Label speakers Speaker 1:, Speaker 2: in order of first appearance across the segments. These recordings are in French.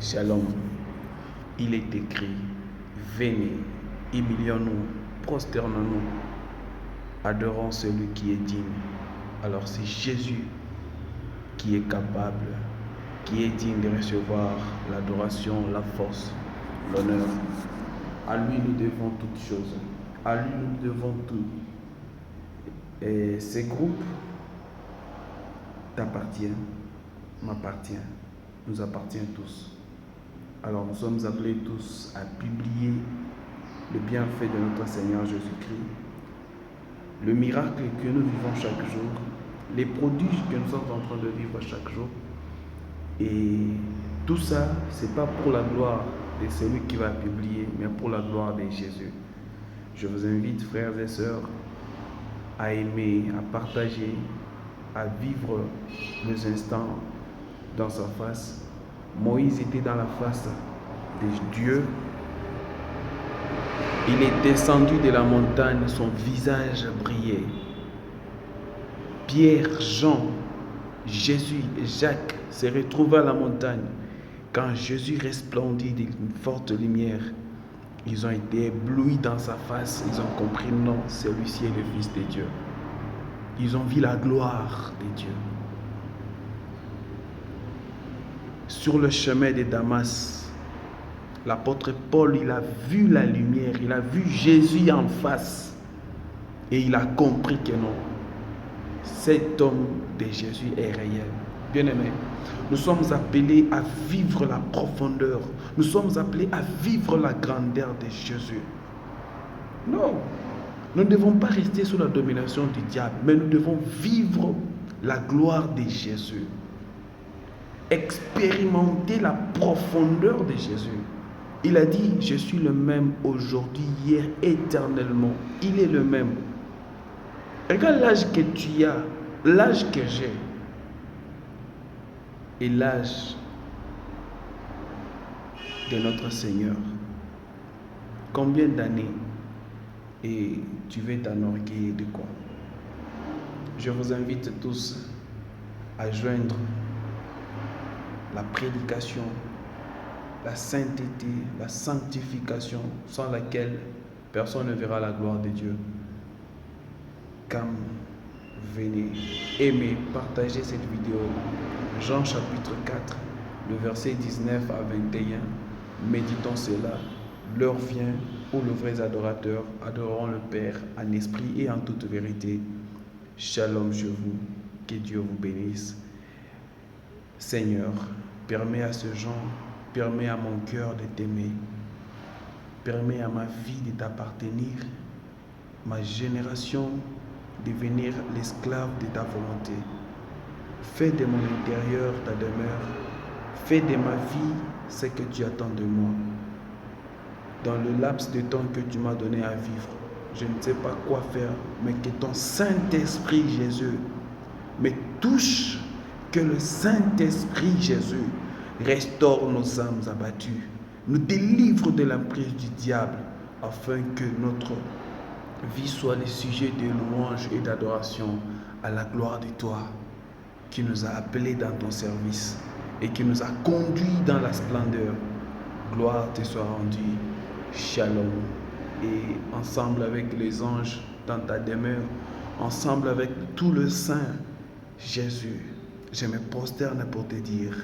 Speaker 1: Shalom. Il est écrit, venez, humilions-nous, prosternons-nous, adorons celui qui est digne. Alors c'est Jésus qui est capable, qui est digne de recevoir l'adoration, la force, l'honneur. À lui nous devons toutes choses. À lui nous devons tout. Et ces groupes t'appartiennent, m'appartiennent, nous appartiennent tous. Alors nous sommes appelés tous à publier le bienfait de notre Seigneur Jésus-Christ, le miracle que nous vivons chaque jour, les prodiges que nous sommes en train de vivre chaque jour. Et tout ça, ce n'est pas pour la gloire de celui qui va publier, mais pour la gloire de Jésus. Je vous invite, frères et sœurs, à aimer, à partager, à vivre les instants dans sa face. Moïse était dans la face de Dieu. Il est descendu de la montagne, son visage brillait. Pierre, Jean, Jésus et Jacques se retrouvent à la montagne. Quand Jésus resplendit d'une forte lumière, ils ont été éblouis dans sa face. Ils ont compris, non, celui-ci est le Fils de Dieu. Ils ont vu la gloire de Dieu. Sur le chemin de Damas, l'apôtre Paul, il a vu la lumière, il a vu Jésus en face. Et il a compris que non, cet homme de Jésus est réel. Bien-aimés, nous sommes appelés à vivre la profondeur. Nous sommes appelés à vivre la grandeur de Jésus. Non, nous ne devons pas rester sous la domination du diable, mais nous devons vivre la gloire de Jésus. Expérimenter la profondeur de Jésus. Il a dit, je suis le même aujourd'hui, hier, éternellement. Il est le même. Regarde l'âge que tu as, l'âge que j'ai, et l'âge de notre Seigneur. Combien d'années et tu veux t'enorgueillir de quoi? Je vous invite tous à joindre la prédication, la sainteté, la sanctification, sans laquelle personne ne verra la gloire de Dieu. Comme venez, aimez, partagez cette vidéo. Jean chapitre 4, le verset 19 à 21. Méditons cela. L'heure vient où les vrais adorateurs adoreront le Père en esprit et en toute vérité. Shalom chez vous. Que Dieu vous bénisse. Seigneur, permets à ce Jean, permets à mon cœur de t'aimer. Permets à ma vie de t'appartenir. Ma génération devenir l'esclave de ta volonté. Fais de mon intérieur ta demeure. Fais de ma vie ce que tu attends de moi. Dans le laps de temps que tu m'as donné à vivre, je ne sais pas quoi faire, mais que ton Saint-Esprit Jésus me touche, que le Saint-Esprit Jésus restaure nos âmes abattues, nous délivre de l'emprise du diable, afin que notre vie soit le sujet de louange et d'adoration à la gloire de toi, qui nous a appelés dans ton service et qui nous a conduits dans la splendeur. Gloire te soit rendue. Shalom. Et ensemble avec les anges dans ta demeure, ensemble avec tout le saint Jésus, je me prosterne pour te dire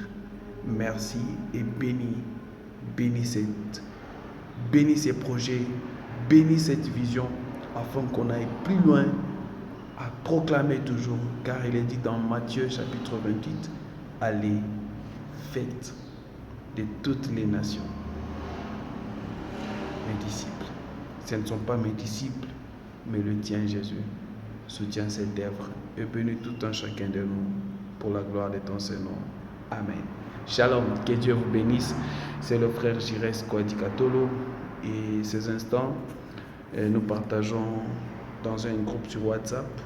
Speaker 1: merci et bénis ces projets, bénis cette vision, afin qu'on aille plus loin à proclamer toujours, car il est dit dans Matthieu chapitre 28, allez, faites de toutes les nations mes disciples. Ce ne sont pas mes disciples, mais le tien Jésus. Soutiens cette œuvre et bénis tout un chacun de nous pour la gloire de ton Seigneur. Amen. Shalom, que Dieu vous bénisse. C'est le frère Jires Kouadikatolo et ces instants, nous partageons dans un groupe sur WhatsApp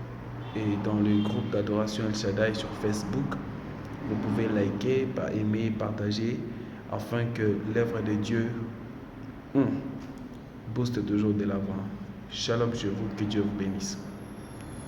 Speaker 1: et dans le groupe d'adoration El Shaddai sur Facebook. Vous pouvez liker, aimer, partager afin que l'œuvre de Dieu booste toujours de l'avant. Shalom chez vous, que Dieu vous bénisse.